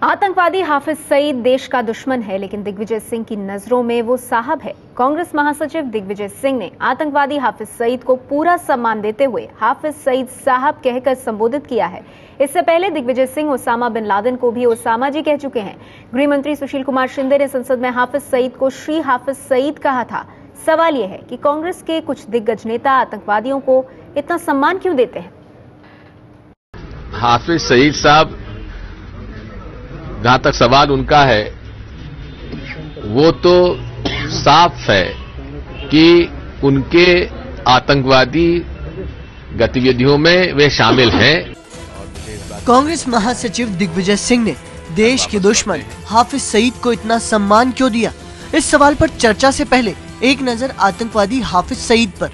आतंकवादी हाफिज सईद देश का दुश्मन है, लेकिन दिग्विजय सिंह की नजरों में वो साहब है। कांग्रेस महासचिव दिग्विजय सिंह ने आतंकवादी हाफिज सईद को पूरा सम्मान देते हुए हाफिज सईद साहब कहकर संबोधित किया है। इससे पहले Digvijay Singh Osama bin Laden को भी ओसामा जी कह चुके हैं। गृह मंत्री सुशील कुमार शिंदे ने संसद में हाफिज सईद को श्री हाफिज सईद कहा था। सवाल यह है कि कांग्रेस के कुछ दिग्गज नेता आतंकवादियों को इतना सम्मान क्यों देते हैं। हाफिज सईद साहब, जहां तक सवाल उनका है, वो तो साफ है कि उनके आतंकवादी गतिविधियों में वे शामिल हैं। कांग्रेस महासचिव दिग्विजय सिंह ने देश के दुश्मन हाफिज सईद को इतना सम्मान क्यों दिया। इस सवाल पर चर्चा से पहले एक नजर आतंकवादी हाफिज सईद पर।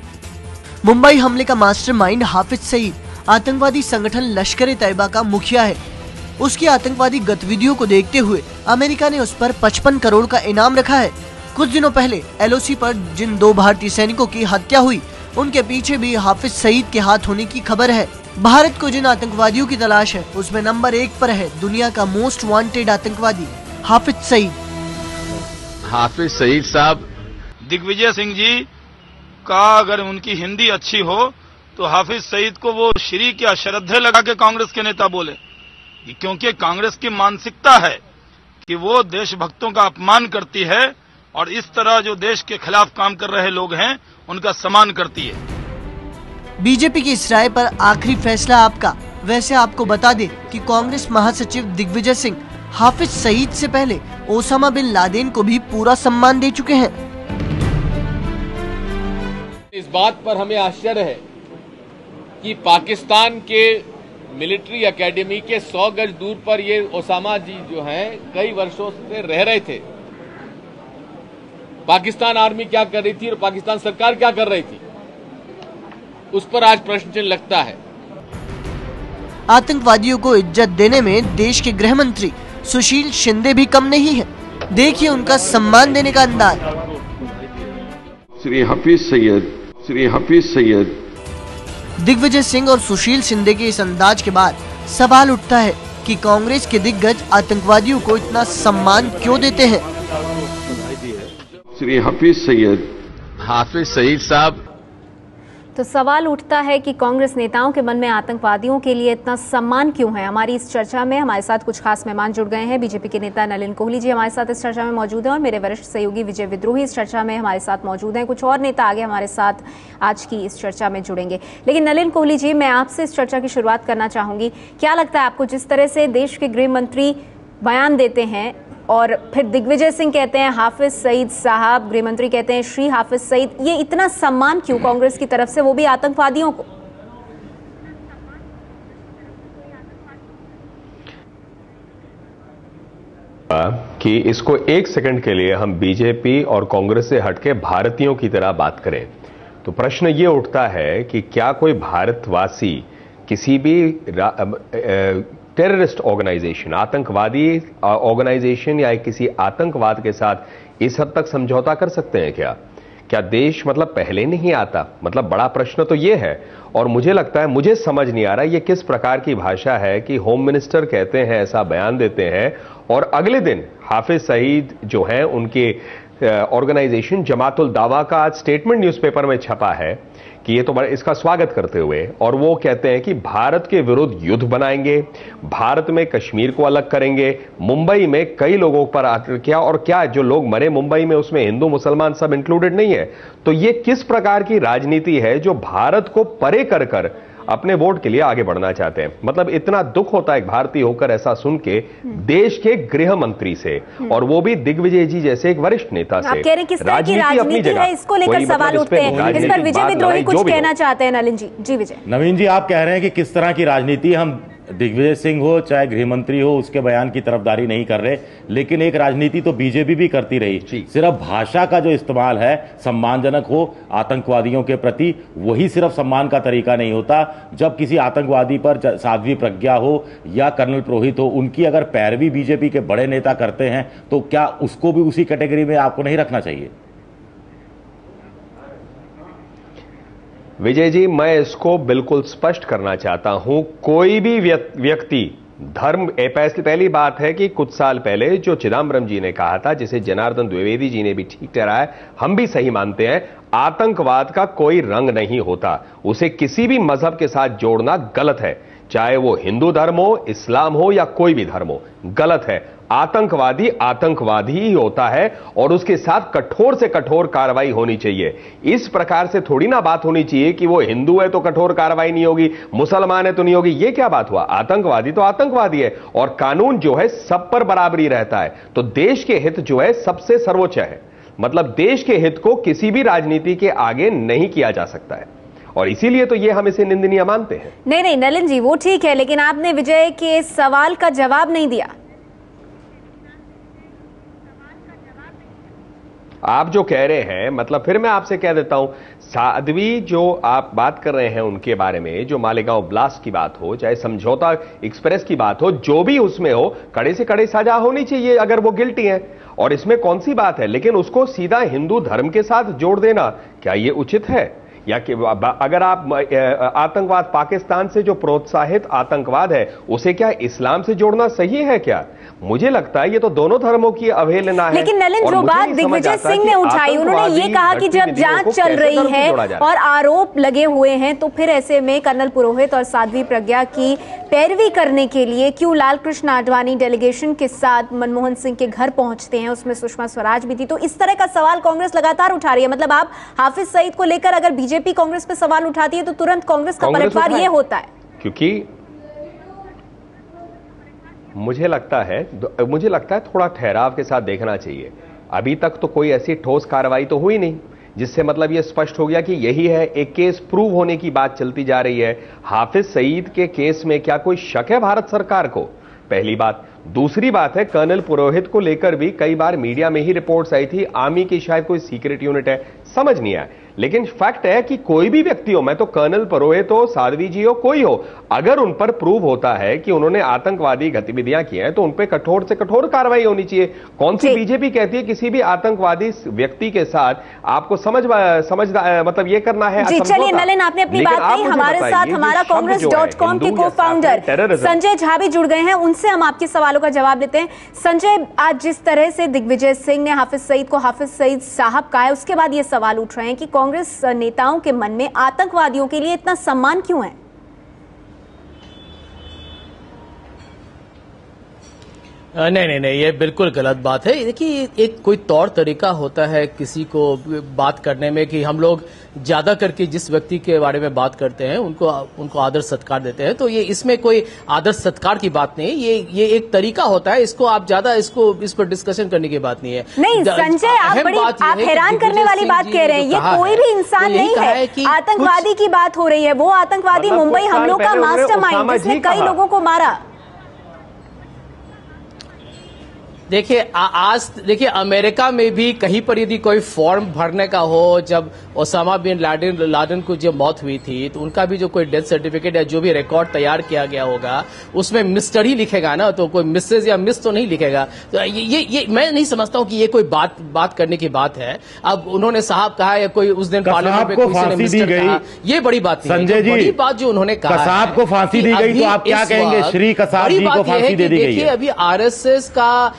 मुंबई हमले का मास्टरमाइंड हाफिज सईद आतंकवादी संगठन लश्कर ए तैयबा का मुखिया है। उसकी आतंकवादी गतिविधियों को देखते हुए अमेरिका ने उस पर 55 करोड़ का इनाम रखा है। कुछ दिनों पहले एलओसी पर जिन 2 भारतीय सैनिकों की हत्या हुई, उनके पीछे भी हाफिज सईद के हाथ होने की खबर है। भारत को जिन आतंकवादियों की तलाश है, उसमें नंबर 1 पर है दुनिया का मोस्ट वांटेड आतंकवादी हाफिज सईद। हाफिज सईद साहब, दिग्विजय सिंह जी का अगर उनकी हिंदी अच्छी हो तो हाफिज सईद को वो श्री क्या श्रद्धे लगा के कांग्रेस के नेता बोले, क्योंकि कांग्रेस की मानसिकता है कि वो देशभक्तों का अपमान करती है और इस तरह जो देश के खिलाफ काम कर रहे लोग हैं उनका सम्मान करती है। बीजेपी की इस राय पर आखिरी फैसला आपका। वैसे आपको बता दें कि कांग्रेस महासचिव दिग्विजय सिंह हाफिज सईद से पहले ओसामा बिन लादेन को भी पूरा सम्मान दे चुके हैं। इस बात पर हमें आश्चर्य है कि पाकिस्तान के मिलिट्री एकेडमी के 100 गज दूर पर ये ओसामा जी जो हैं कई वर्षों से रह रहे थे। पाकिस्तान आर्मी क्या कर रही थी और पाकिस्तान सरकार क्या कर रही थी, उस पर आज प्रश्न चिन्ह लगता है। आतंकवादियों को इज्जत देने में देश के गृह मंत्री सुशील शिंदे भी कम नहीं है। देखिए उनका सम्मान देने का अंदाज। श्री हाफिज सईद, श्री हाफिज सईद। दिग्विजय सिंह और सुशील शिंदे के इस अंदाज के बाद सवाल उठता है कि कांग्रेस के दिग्गज आतंकवादियों को इतना सम्मान क्यों देते हैं। श्री हाफिज सईद। हाफिज सईद साहब, तो सवाल उठता है कि कांग्रेस नेताओं के मन में आतंकवादियों के लिए इतना सम्मान क्यों है। हमारी इस चर्चा में हमारे साथ कुछ खास मेहमान जुड़ गए हैं। बीजेपी के नेता नलिन कोहली जी हमारे साथ इस चर्चा में मौजूद हैं और मेरे वरिष्ठ सहयोगी विजय विद्रोही इस चर्चा में हमारे साथ मौजूद हैं। कुछ और नेता आगे हमारे साथ आज की इस चर्चा में जुड़ेंगे। लेकिन नलिन कोहली जी, मैं आपसे इस चर्चा की शुरुआत करना चाहूंगी। क्या लगता है आपको, जिस तरह से देश के गृह मंत्री बयान देते हैं और फिर दिग्विजय सिंह कहते हैं हाफिज सईद साहब, गृह मंत्री कहते हैं श्री हाफिज सईद, ये इतना सम्मान क्यों कांग्रेस की तरफ से, वो भी आतंकवादियों को? कि इसको एक सेकंड के लिए हम बीजेपी और कांग्रेस से हटके भारतीयों की तरह बात करें तो प्रश्न ये उठता है कि क्या कोई भारतवासी किसी भी टेररिस्ट ऑर्गेनाइजेशन, आतंकवादी ऑर्गेनाइजेशन या किसी आतंकवाद के साथ इस हद तक समझौता कर सकते हैं क्या देश मतलब पहले नहीं आता? मतलब बड़ा प्रश्न तो ये है। और मुझे लगता है, मुझे समझ नहीं आ रहा ये किस प्रकार की भाषा है कि होम मिनिस्टर कहते हैं, ऐसा बयान देते हैं और अगले दिन हाफिज सईद जो हैं उनके ऑर्गेनाइजेशन जमातुल दावा का आज स्टेटमेंट न्यूज़पेपर में छपा है कि ये तो बड़ा इसका स्वागत करते हुए, और वो कहते हैं कि भारत के विरुद्ध युद्ध बनाएंगे, भारत में कश्मीर को अलग करेंगे, मुंबई में कई लोगों पर क्या जो लोग मरे मुंबई में उसमें हिंदू मुसलमान सब इंक्लूडेड नहीं है। तो ये किस प्रकार की राजनीति है जो भारत को परे कर अपने वोट के लिए आगे बढ़ना चाहते हैं। मतलब इतना दुख होता है एक भारतीय होकर ऐसा सुन के देश के गृह मंत्री से, और वो भी दिग्विजय जी जैसे एक वरिष्ठ नेता से। आप कह रहे हैं किस तरह की राजनीति है, इसको लेकर सवाल उठते हैं। इस पर विजय विद्रोही कुछ कहना चाहते हैं। नलिन जी। जी विजय। नवीन जी, आप कह रहे हैं कि किस तरह की राजनीति, हम दिग्विजय सिंह हो चाहे गृह मंत्री हो उसके बयान की तरफदारी नहीं कर रहे, लेकिन एक राजनीति तो बीजेपी भी करती रही। सिर्फ भाषा का जो इस्तेमाल है सम्मानजनक हो आतंकवादियों के प्रति, वही सिर्फ सम्मान का तरीका नहीं होता। जब किसी आतंकवादी पर साध्वी प्रज्ञा हो या कर्नल पुरोहित हो, उनकी अगर पैरवी बीजेपी के बड़े नेता करते हैं तो क्या उसको भी उसी कैटेगरी में आपको नहीं रखना चाहिए? विजय जी, मैं इसको बिल्कुल स्पष्ट करना चाहता हूं। कोई भी व्यक्ति धर्म पहली बात है कि कुछ साल पहले जो चिदम्बरम जी ने कहा था, जिसे जनार्दन द्विवेदी जी ने भी ठीक ठहराया, हम भी सही मानते हैं, आतंकवाद का कोई रंग नहीं होता, उसे किसी भी मजहब के साथ जोड़ना गलत है, चाहे वो हिंदू धर्म हो, इस्लाम हो या कोई भी धर्म हो, गलत है। आतंकवादी आतंकवादी ही होता है और उसके साथ कठोर से कठोर कार्रवाई होनी चाहिए। इस प्रकार से थोड़ी ना बात होनी चाहिए कि वो हिंदू है तो कठोर कार्रवाई नहीं होगी, मुसलमान है तो नहीं होगी। ये क्या बात हुआ? आतंकवादी तो आतंकवादी है और कानून जो है सब पर बराबरी रहता है। तो देश के हित जो है सबसे सर्वोच्च है, मतलब देश के हित को किसी भी राजनीति के आगे नहीं किया जा सकता है और इसीलिए तो ये हम इसे निंदनीय मानते हैं। नहीं नलिन जी, वो ठीक है, लेकिन आपने विजय के सवाल का जवाब नहीं दिया। आप जो कह रहे हैं, मतलब फिर मैं आपसे कह देता हूं, साध्वी जो आप बात कर रहे हैं उनके बारे में, जो मालेगांव ब्लास्ट की बात हो, चाहे समझौता एक्सप्रेस की बात हो, जो भी उसमें हो, कड़े से कड़े सजा होनी चाहिए अगर वो गिल्टी है, और इसमें कौन सी बात है। लेकिन उसको सीधा हिंदू धर्म के साथ जोड़ देना, क्या ये उचित है? या कि अगर आप आतंकवाद, पाकिस्तान से जो प्रोत्साहित आतंकवाद है, उसे क्या इस्लाम से जोड़ना सही है क्या? मुझे लगता है ये तो दोनों धर्मों की अवहेलना है। लेकिन नलिन, जो बात दिग्विजय सिंह ने उठाई, उन्होंने ये कहा कि जब जांच चल रही है और आरोप लगे हुए हैं, तो फिर ऐसे में कर्नल पुरोहित और साध्वी प्रज्ञा की पैरवी करने के लिए क्यों लाल कृष्ण आडवाणी डेलीगेशन के साथ मनमोहन सिंह के घर पहुंचते हैं, उसमें सुषमा स्वराज भी थी। तो इस तरह का सवाल कांग्रेस लगातार उठा रही है। मतलब आप हाफिज सईद को लेकर अगर बीजेपी कांग्रेस पे सवाल उठाती है तो तुरंत कांग्रेस का पलटवार ये होता है। क्योंकि मुझे लगता है थोड़ा ठहराव के साथ देखना चाहिए। अभी तक तो कोई ऐसी ठोस कार्रवाई तो हुई नहीं जिससे मतलब यह स्पष्ट हो गया कि यही है। एक केस प्रूव होने की बात चलती जा रही है। हाफिज सईद के केस में क्या कोई शक है भारत सरकार को? पहली बात। दूसरी बात है, कर्नल पुरोहित को लेकर भी कई बार मीडिया में ही रिपोर्ट्स आई थी, आर्मी की शायद कोई सीक्रेट यूनिट है, समझ नहीं आया। लेकिन फैक्ट है कि कोई भी व्यक्ति हो, मैं तो कर्नल पुरोहित हो, साध्वी जी हो, कोई हो, अगर उन पर प्रूव होता है कि उन्होंने आतंकवादी गतिविधियां की हैं तो उन पर कठोर से कठोर कार्रवाई होनी चाहिए। कौन सी बीजेपी कहती है किसी भी आतंकवादी व्यक्ति के साथ आपको मतलब ये करना है? जी चलिए नलिन, आपने अपनी बात कही। हमारे साथ हमारा कांग्रेस.com के को फाउंडर संजय झा भी जुड़ गए हैं, उनसे हम आपके सवालों का जवाब देते हैं। संजय, आज जिस तरह से दिग्विजय सिंह ने हाफिज सईद को हाफिज सईद साहब कहा है, उसके बाद ये सवाल उठ रहे हैं कि कांग्रेस नेताओं के मन में आतंकवादियों के लिए इतना सम्मान क्यों है? नहीं, ये बिल्कुल गलत बात है। देखिए, एक कोई तौर तरीका होता है किसी को बात करने में कि हम लोग ज्यादा करके जिस व्यक्ति के बारे में बात करते हैं उनको आदर सत्कार देते हैं। तो ये इसमें कोई आदर सत्कार की बात नहीं, ये एक तरीका होता है। इसको आप ज्यादा इस पर डिस्कशन करने की बात नहीं है। नहीं संजय, आप हैरान करने वाली बात कह रहे हैं। ये कोई भी इंसान नहीं है, आतंकवादी की बात हो रही है। वो आतंकवादी मुंबई हमलों का मास्टरमाइंड, जिसने कई लोगों को मारा। देखिए अमेरिका में भी कहीं पर यदि कोई फॉर्म भरने का हो, जब ओसामा बिन लादेन को जब मौत हुई थी तो उनका भी जो कोई डेथ सर्टिफिकेट या जो भी रिकॉर्ड तैयार किया गया होगा उसमें मिस्टर ही लिखेगा ना, तो कोई मिसेज या मिस तो नहीं लिखेगा। तो ये मैं नहीं समझता हूं कि ये कोई बात करने की बात है। अब उन्होंने साहब कहा या कोई उस दिन पार्लियामेंट में किसी ने मिस्टर कहा, ये बड़ी बात नहीं है। बड़ी बात जो उन्होंने कहा, कसाब को फांसी दी गई, तो आप क्या कहेंगे? श्री कसाब जी को फांसी दे दी गई है। देखिए, अभी आरएसएस का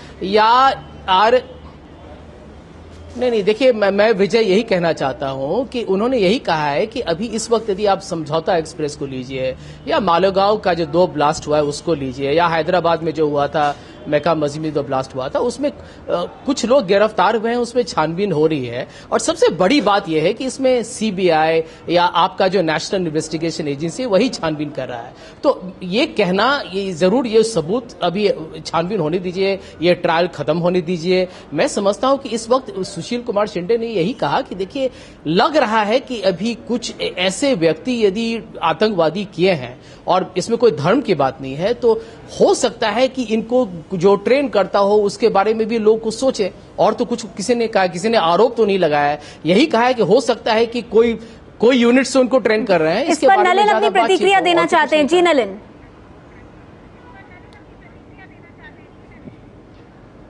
नहीं, देखिए मैं विजय यही कहना चाहता हूं कि उन्होंने यही कहा है कि अभी इस वक्त यदि आप समझौता एक्सप्रेस को लीजिए या मालेगांव का जो 2 ब्लास्ट हुआ है उसको लीजिए, या हैदराबाद में जो हुआ था मेका मस्जिद में 2 ब्लास्ट हुआ था, उसमें कुछ लोग गिरफ्तार हुए हैं, उसमें छानबीन हो रही है। और सबसे बड़ी बात यह है कि इसमें सीबीआई या आपका जो नेशनल इन्वेस्टिगेशन एजेंसी है वही छानबीन कर रहा है। तो ये कहना, ये जरूर ये सबूत अभी छानबीन होने दीजिए, ये ट्रायल खत्म होने दीजिए। मैं समझता हूं कि इस वक्त सुशील कुमार शिंदे ने यही कहा कि देखिए, लग रहा है कि अभी कुछ ऐसे व्यक्ति यदि आतंकवादी किए हैं और इसमें कोई धर्म की बात नहीं है, तो हो सकता है कि इनको जो ट्रेन करता हो उसके बारे में भी लोग कुछ सोचे। और तो कुछ किसी ने कहा, किसी ने आरोप तो नहीं लगाया है, यही कहा है कि हो सकता है कि कोई यूनिट से उनको ट्रेन कर रहे हैं। इस पर नलिन अपनी प्रतिक्रिया देना चाहते हैं। जी नलिन।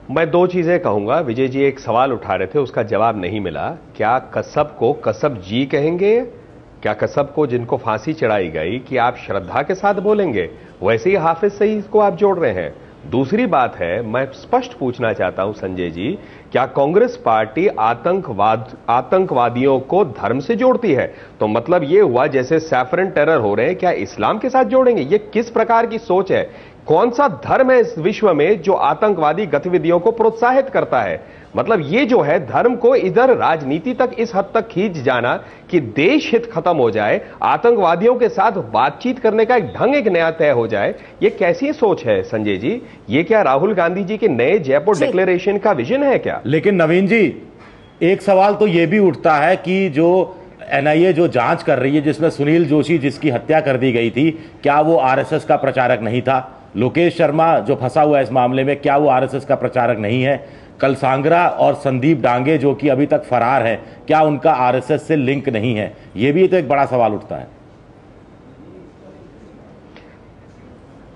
मैं 2 चीजें कहूंगा। विजय जी एक सवाल उठा रहे थे, उसका जवाब नहीं मिला। क्या कसब को कसब जी कहेंगे क्या कसब को जिनको फांसी चढ़ाई गई कि आप श्रद्धा के साथ बोलेंगे, वैसे ही हाफिज सईद को आप जोड़ रहे हैं। दूसरी बात है, मैं स्पष्ट पूछना चाहता हूं संजय जी, क्या कांग्रेस पार्टी आतंकवादियों को धर्म से जोड़ती है? तो मतलब ये हुआ जैसे सैफरन टेरर हो रहे हैं, क्या इस्लाम के साथ जोड़ेंगे? ये किस प्रकार की सोच है? कौन सा धर्म है इस विश्व में जो आतंकवादी गतिविधियों को प्रोत्साहित करता है? मतलब ये जो है धर्म को इधर राजनीति तक इस हद तक खींच जाना कि देश हित खत्म हो जाए, आतंकवादियों के साथ बातचीत करने का एक ढंग एक नया तय हो जाए, ये कैसी सोच है संजय जी? ये क्या राहुल गांधी जी के नए जयपुर डिक्लेरेशन का विजन है क्या? लेकिन नवीन जी, एक सवाल तो यह भी उठता है कि जो एनआईए जो जांच कर रही है, जिसमें सुनील जोशी जिसकी हत्या कर दी गई थी, क्या वो आरएसएस का प्रचारक नहीं था? लोकेश शर्मा जो फंसा हुआ है इस मामले में, क्या वो आरएसएस का प्रचारक नहीं है? कलसांगरा और संदीप डांगे जो कि अभी तक फरार है, क्या उनका आरएसएस से लिंक नहीं है? यह भी तो एक बड़ा सवाल उठता है।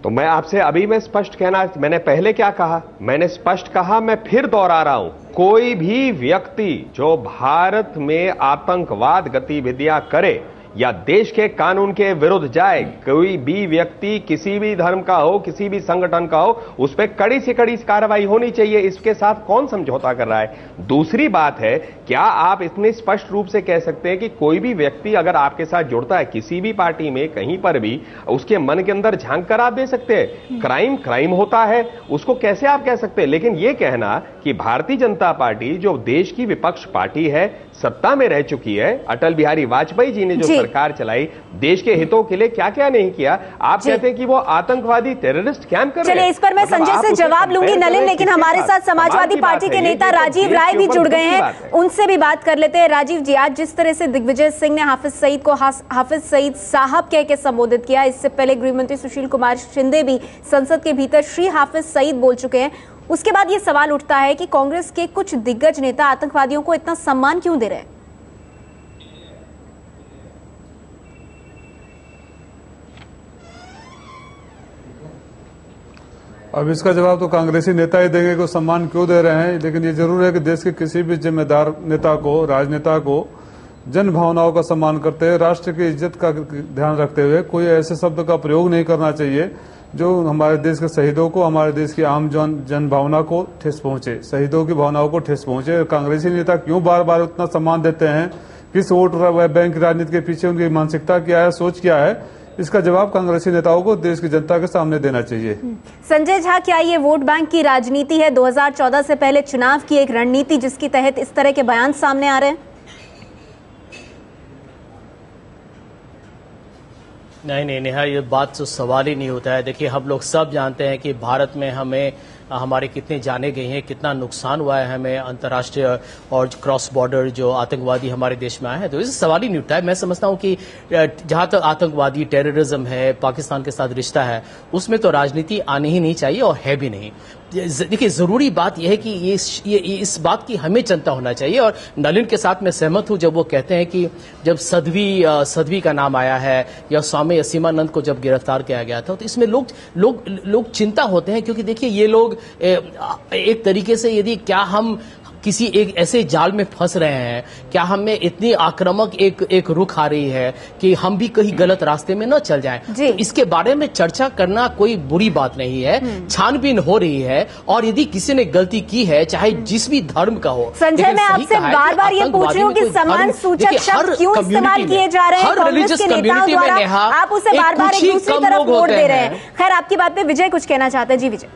तो मैं आपसे अभी मैं स्पष्ट कहना, मैंने पहले क्या कहा? मैंने स्पष्ट कहा, मैं फिर दोहरा रहा हूं, कोई भी व्यक्ति जो भारत में आतंकवाद गतिविधियां करे या देश के कानून के विरुद्ध जाए, कोई भी व्यक्ति किसी भी धर्म का हो, किसी भी संगठन का हो, उस पर कड़ी से कड़ी कार्रवाई होनी चाहिए। इसके साथ कौन समझौता कर रहा है? दूसरी बात है, क्या आप इतने स्पष्ट रूप से कह सकते हैं कि कोई भी व्यक्ति अगर आपके साथ जुड़ता है किसी भी पार्टी में, कहीं पर भी, उसके मन के अंदर झांक कर आप दे सकते हैं? क्राइम होता है, उसको कैसे आप कह सकते हैं? लेकिन यह कहना कि भारतीय जनता पार्टी जो देश की विपक्ष पार्टी है, सत्ता में रह चुकी है, अटल बिहारी वाजपेयी जी ने जो सरकार चलाई, देश के हितों के लिए क्या क्या नहीं किया, आप कहते हैं कि वो आतंकवादी टेररिस्ट कैंप कर रहे हैं। चलिए, इस पर मैं संजय से जवाब लूंगी नलिन, लेकिन हमारे साथ समाजवादी पार्टी के नेता राजीव राय भी जुड़ गए हैं, उनसे भी बात कर लेते हैं। राजीव जी, आज जिस तरह से दिग्विजय सिंह ने हाफिज सईद को हाफिज सईद साहब कह के संबोधित किया, इससे पहले गृह मंत्री सुशील कुमार शिंदे भी संसद के भीतर श्री हाफिज सईद बोल चुके हैं। उसके बाद ये सवाल उठता है कि कांग्रेस के कुछ दिग्गज नेता आतंकवादियों को इतना सम्मान क्यों दे रहे हैं? अब इसका जवाब तो कांग्रेसी नेता ही देंगे कि सम्मान क्यों दे रहे हैं, लेकिन ये जरूर है कि देश के किसी भी जिम्मेदार नेता को, राजनेता को जन भावनाओं का सम्मान करते हुए, राष्ट्र की इज्जत का ध्यान रखते हुए कोई ऐसे शब्द का प्रयोग नहीं करना चाहिए जो हमारे देश के शहीदों को, हमारे देश की आम जन भावना को ठेस पहुंचे, शहीदों की भावनाओं को ठेस पहुंचे। कांग्रेसी नेता क्यों बार बार उतना सम्मान देते हैं, किस वोट बैंक राजनीति के पीछे उनकी मानसिकता क्या है, सोच क्या है, इसका जवाब कांग्रेसी नेताओं को देश की जनता के सामने देना चाहिए। संजय झा, क्या ये वोट बैंक की राजनीति है? 2014 से पहले चुनाव की एक रणनीति जिसके तहत इस तरह के बयान सामने आ रहे हैं? नहीं नेहा, ये बात तो सवाल ही नहीं होता है। देखिए, हम लोग सब जानते हैं कि भारत में हमारे कितने जाने गए हैं, कितना नुकसान हुआ है हमें अंतर्राष्ट्रीय और क्रॉस बॉर्डर जो आतंकवादी हमारे देश में आए हैं, तो इस सवाल ही नहीं उठता है। मैं समझता हूं कि जहां तक आतंकवादी टेररिज्म है, पाकिस्तान के साथ रिश्ता है, उसमें तो राजनीति आनी ही नहीं चाहिए और है भी नहीं। देखिए, जरूरी बात यह है कि ये इस बात की हमें चिंता होना चाहिए। और नलिन के साथ मैं सहमत हूं जब वो कहते हैं कि जब सदवी का नाम आया है या स्वामी असीमानंद को जब गिरफ्तार किया गया था, तो इसमें लोग चिंता होते हैं, क्योंकि देखिए ये लोग एक तरीके से यदि क्या हम किसी एक ऐसे जाल में फंस रहे हैं, क्या हमें इतनी आक्रामक एक रुख आ रही है कि हम भी कहीं गलत रास्ते में न चल जाएं। तो इसके बारे में चर्चा करना कोई बुरी बात नहीं है, छानबीन हो रही है, और यदि किसी ने गलती की है, चाहे जिस भी धर्म का हो। संजय, मैं आपसे बार बार ये पूछ रही हूँ कि सम्मान सूचक शब्द क्यों इस्तेमाल किए जा रहे हैं कांग्रेस के नेताओं द्वारा? आप उसे बार बार एक दूसरी तरफ वोट दे रहे हैं। खैर, आपकी बात पे विजय कुछ कहना चाहते हैं। जी विजय।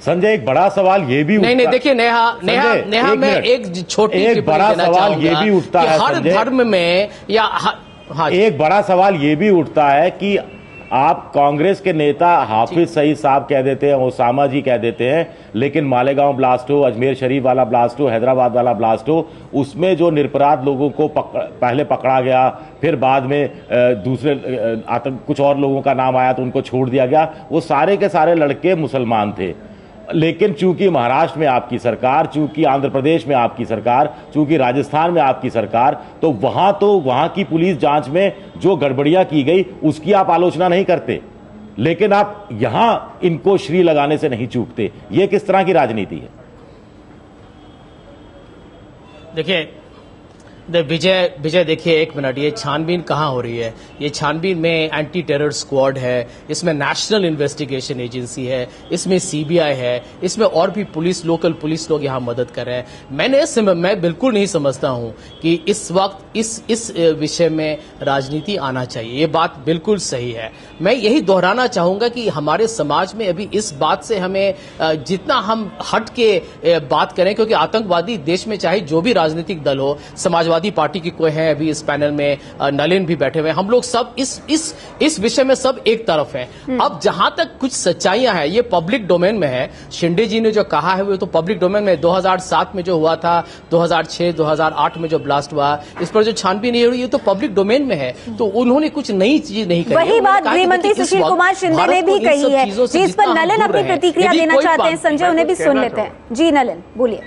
संजय, एक बड़ा सवाल ये भी नहीं देखिए नेहा मैं एक छोटी बड़ा सवाल ये भी उठता है हर धर्म में या एक बड़ा सवाल ये भी उठता है कि आप कांग्रेस के नेता हाफिज सईद साहब कह देते हैं, ओसामा जी कह देते हैं, लेकिन मालेगांव ब्लास्ट हो, अजमेर शरीफ वाला ब्लास्ट हो, हैदराबाद वाला ब्लास्ट हो, उसमें जो निरपराध लोगों को पहले पकड़ा गया, फिर बाद में दूसरे कुछ और लोगों का नाम आया तो उनको छोड़ दिया गया, वो सारे के सारे लड़के मुसलमान थे। लेकिन चूंकि महाराष्ट्र में आपकी सरकार, चूंकि आंध्र प्रदेश में आपकी सरकार, चूंकि राजस्थान में आपकी सरकार, तो वहां की पुलिस जांच में जो गड़बड़ियां की गई उसकी आप आलोचना नहीं करते, लेकिन आप यहां इनको श्री लगाने से नहीं चूकते। यह किस तरह की राजनीति है? देखिए, विजय देखिए, एक मिनट, ये छानबीन कहाँ हो रही है? ये छानबीन में एंटी टेरर स्क्वाड है, इसमें नेशनल इन्वेस्टिगेशन एजेंसी है, इसमें सीबीआई है, इसमें और भी पुलिस, लोकल पुलिस लोग यहाँ मदद कर रहे हैं। मैं बिल्कुल नहीं समझता हूँ कि इस वक्त इस विषय में राजनीति आना चाहिए। ये बात बिल्कुल सही है। मैं यही दोहराना चाहूंगा कि हमारे समाज में अभी इस बात से हमें जितना हम हट के बात करें, क्योंकि आतंकवादी देश में चाहे जो भी राजनीतिक दल हो, समाजवादी पार्टी की कोई है, अभी इस पैनल में नलिन भी बैठे हुए हैं, हम लोग सब इस विषय में सब एक तरफ है। अब जहां तक कुछ सच्चाइयां हैं, ये पब्लिक डोमेन में है। शिंदे जी ने जो कहा है वो तो पब्लिक डोमेन में 2007 में जो हुआ था, 2006 2008 में जो ब्लास्ट हुआ, इस पर जो छानबीन नहीं हुई, ये तो पब्लिक डोमेन में है। तो उन्होंने कुछ नई चीज नहीं कही। वही बात गृहमंत्री सुशील कुमार शिंदे ने भी कही है। जी, इस पर नलिन अपनी प्रतिक्रिया देना चाहते हैं। संजय, उन्हें भी सुन लेते हैं। जी नलिन, बोलिए।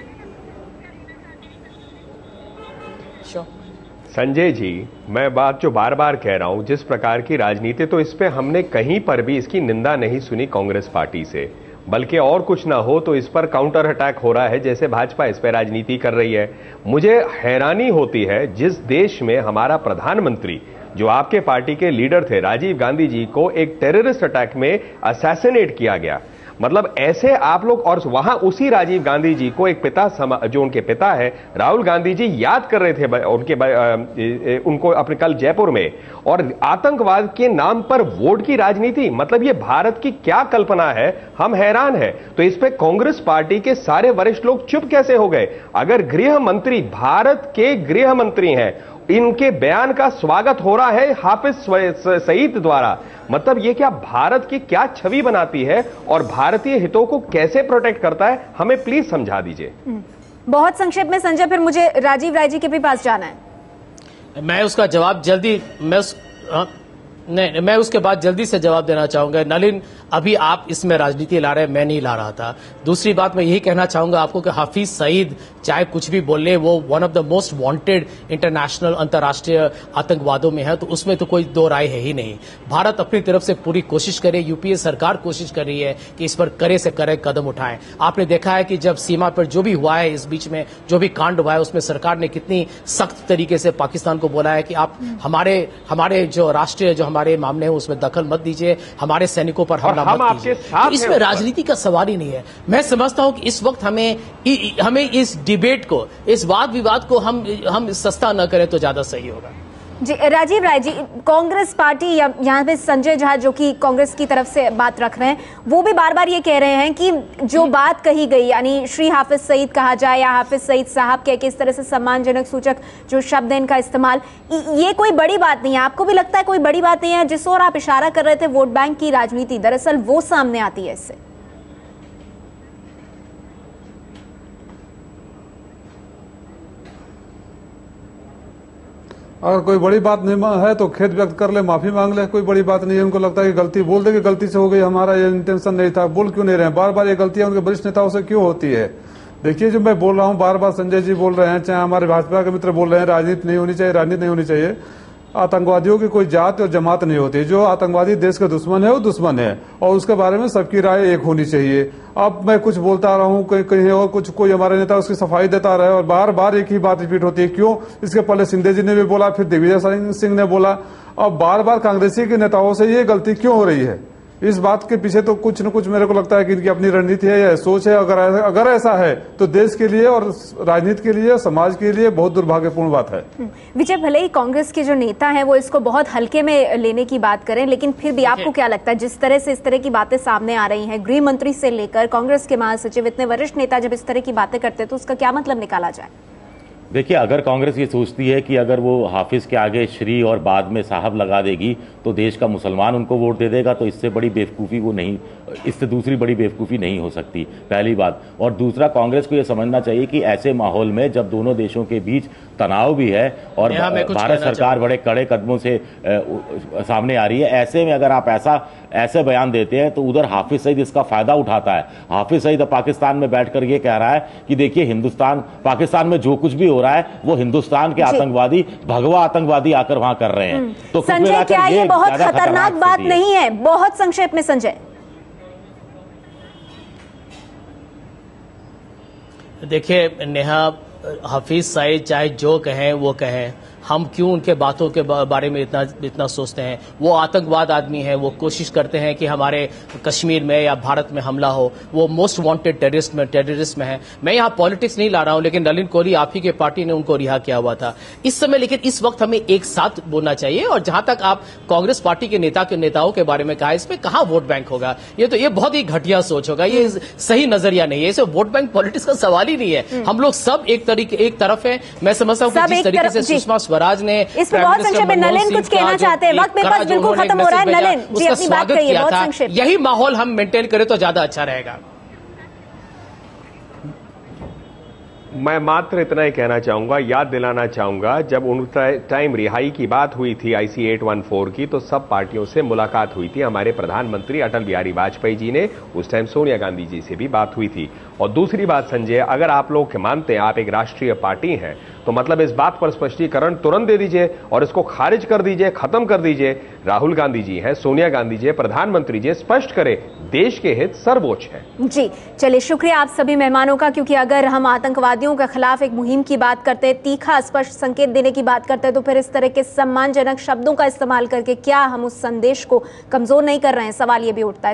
संजय जी, मैं बात जो बार बार कह रहा हूं, जिस प्रकार की राजनीति, तो इस पे हमने कहीं पर भी इसकी निंदा नहीं सुनी कांग्रेस पार्टी से, बल्कि और कुछ ना हो तो इस पर काउंटर अटैक हो रहा है, जैसे भाजपा इस पर राजनीति कर रही है। मुझे हैरानी होती है, जिस देश में हमारा प्रधानमंत्री, जो आपके पार्टी के लीडर थे, राजीव गांधी जी को एक टेररिस्ट अटैक में असैसिनेट किया गया, मतलब ऐसे आप लोग, और वहां उसी राजीव गांधी जी को एक पिता, जो उनके पिता है राहुल गांधी जी, याद कर रहे थे उनको अपने कल जयपुर में, और आतंकवाद के नाम पर वोट की राजनीति, मतलब ये भारत की क्या कल्पना है, हम हैरान हैं। तो इस पे कांग्रेस पार्टी के सारे वरिष्ठ लोग चुप कैसे हो गए? अगर गृह मंत्री, भारत के गृह मंत्री हैं, इनके बयान का स्वागत हो रहा है हाफिज सईद द्वारा, मतलब ये क्या भारत की क्या छवि बनाती है और भारतीय हितों को कैसे प्रोटेक्ट करता है, हमें प्लीज समझा दीजिए। बहुत संक्षेप में संजय, फिर मुझे राजीव राय जी के भी पास जाना है। मैं उसका जवाब जल्दी, मैं उसके बाद जल्दी से जवाब देना चाहूंगा। नलिन, अभी आप इसमें राजनीति ला रहे हैं, मैं नहीं ला रहा था। दूसरी बात मैं यही कहना चाहूंगा आपको कि हाफिज सईद चाहे कुछ भी बोल ले, वो one of the most wanted international, अंतर्राष्ट्रीय आतंकवादों में है, तो उसमें तो कोई दो राय है ही नहीं। भारत अपनी तरफ से पूरी कोशिश करे, यूपीए सरकार कोशिश कर रही है कि इस पर करे से करे कदम उठाएं। आपने देखा है कि जब सीमा पर जो भी हुआ है, इस बीच में जो भी कांड हुआ है, उसमें सरकार ने कितनी सख्त तरीके से पाकिस्तान को बोला है कि आप हमारे जो राष्ट्रीय जो हमारे मामले हैं उसमें दखल मत दीजिए, हमारे सैनिकों पर हमला मत कीजिए। तो इसमें राजनीति का सवाल ही नहीं है। मैं समझता हूं कि इस वक्त हमें इस डिबेट को, इस वाद विवाद को हम सस्ता न करें तो ज्यादा सही होगा। जी राजीव राय जी, कांग्रेस पार्टी या यहाँ पे संजय झा जो कि कांग्रेस की तरफ से बात रख रहे हैं, वो भी बार बार ये कह रहे हैं कि जो बात कही गई, यानी श्री हाफिज सईद कहा जाए या हाफिज सईद साहब कह के इस तरह से सम्मानजनक सूचक जो शब्द है इनका इस्तेमाल, ये कोई बड़ी बात नहीं है। आपको भी लगता है कोई बड़ी बात नहीं है? जिस ओर आप इशारा कर रहे थे, वोट बैंक की राजनीति, दरअसल वो सामने आती है इससे। अगर कोई बड़ी बात नहीं है तो खेद व्यक्त कर ले, माफी मांग ले, कोई बड़ी बात नहीं है। उनको लगता है कि गलती, बोल दे कि गलती से हो गई, हमारा ये इंटेंशन नहीं था, बोल क्यों नहीं रहे हैं? बार बार ये गलतियां उनके वरिष्ठ नेताओं से क्यों होती है? देखिए, जो मैं बोल रहा हूँ, बार बार संजय जी बोल रहे हैं, चाहे हमारे भाजपा के मित्र बोल रहे हैं, राजनीति नहीं होनी चाहिए, राजनीति नहीं होनी चाहिए। आतंकवादियों की कोई जात और जमात नहीं होती। जो आतंकवादी देश का दुश्मन है वो दुश्मन है, और उसके बारे में सबकी राय एक होनी चाहिए। अब मैं कुछ बोलता रहा हूँ, कहीं और कुछ, कोई हमारे नेता उसकी सफाई देता रहे, और बार बार एक ही बात रिपीट होती है। क्यों? इसके पहले शिंदे जी ने भी बोला, फिर दिग्विजय सिंह ने बोला, अब बार बार कांग्रेसी के नेताओं से ये गलती क्यों हो रही है? इस बात के पीछे तो कुछ न कुछ मेरे को लगता है कि इनकी अपनी रणनीति है या सोच है। अगर ऐसा है तो देश के लिए और राजनीति के लिए, समाज के लिए बहुत दुर्भाग्यपूर्ण बात है। विजय, भले ही कांग्रेस के जो नेता हैं वो इसको बहुत हल्के में लेने की बात करें, लेकिन फिर भी आपको क्या लगता है, जिस तरह से इस तरह की बातें सामने आ रही हैं, गृह मंत्री से लेकर कांग्रेस के महासचिव, इतने वरिष्ठ नेता जब इस तरह की बातें करते हैं, तो उसका क्या मतलब निकाला जाए? देखिए, अगर कांग्रेस ये सोचती है कि अगर वो हाफिज के आगे श्री और बाद में साहब लगा देगी तो देश का मुसलमान उनको वोट दे देगा, तो इससे बड़ी बेवकूफ़ी वो नहीं, इससे दूसरी बड़ी बेवकूफ़ी नहीं हो सकती, पहली बात। और दूसरा, कांग्रेस को ये समझना चाहिए कि ऐसे माहौल में जब दोनों देशों के बीच तनाव भी है और भारत सरकार बड़े कड़े कदमों से सामने आ रही है, ऐसे में अगर आप ऐसे बयान देते हैं तो उधर हाफिज सईद इसका फायदा उठाता है। हाफिज सईद पाकिस्तान में बैठकर ये कह रहा है कि देखिए, पाकिस्तान में जो कुछ भी हो रहा है वो हिंदुस्तान के आतंकवादी, भगवा आतंकवादी आकर वहां कर रहे हैं। तो संजय, क्या ये बहुत खतरनाक बात नहीं है? बहुत संक्षेप में संजय। देखिए नेहा, हफीज सईद चाहे जो कहें वो कहें, हम क्यों उनके बातों के बारे में इतना सोचते हैं। वो आतंकवाद आदमी है, वो कोशिश करते हैं कि हमारे कश्मीर में या भारत में हमला हो। वो मोस्ट वांटेड टेररिस्ट में है। मैं यहाँ पॉलिटिक्स नहीं ला रहा हूँ, लेकिन नलिन कोहली आप ही के पार्टी ने उनको रिहा किया हुआ था इस समय। लेकिन इस वक्त हमें एक साथ बोलना चाहिए। और जहां तक आप कांग्रेस पार्टी के नेताओं के बारे में कहा, इसमें कहां वोट बैंक होगा, ये बहुत ही घटिया सोच होगा। ये सही नजरिया नहीं है। इसे वोट बैंक पॉलिटिक्स का सवाल ही नहीं है। हम लोग सब एक तरफ है। मैं समझता हूँ जिस तरीके से सुषमा स्वराज ने इस पर बहुत संक्षेप में नलिन कुछ कहना चाहते हैं। वक्त मेरे पास बिल्कुल खत्म हो रहा है। नलिन जी अपनी बात कहिए, बहुत संक्षेप। यही माहौल हम मेंटेन करें तो ज्यादा अच्छा रहेगा। मैं मात्र इतना ही कहना चाहूंगा, याद दिलाना चाहूंगा, जब उन टाइम रिहाई की बात हुई थी IC 814 की, तो सब पार्टियों से मुलाकात हुई थी। हमारे प्रधानमंत्री अटल बिहारी वाजपेयी जी ने, उस टाइम सोनिया गांधी जी से भी बात हुई थी। और दूसरी बात संजय, अगर आप लोग मानते हैं आप एक राष्ट्रीय पार्टी हैं, तो मतलब इस बात पर स्पष्टीकरण तुरंत दे दीजिए और इसको खारिज कर दीजिए, खत्म कर दीजिए। राहुल गांधी जी हैं, सोनिया गांधी जी, प्रधानमंत्री जी, स्पष्ट करें देश के हित सर्वोच्च है। जी चलिए, शुक्रिया आप सभी मेहमानों का, क्योंकि अगर हम आतंकवादियों के खिलाफ एक मुहिम की बात करते हैं, तीखा स्पष्ट संकेत देने की बात करते हैं, तो फिर इस तरह के सम्मानजनक शब्दों का इस्तेमाल करके क्या हम उस संदेश को कमजोर नहीं कर रहे हैं, सवाल ये भी उठता है।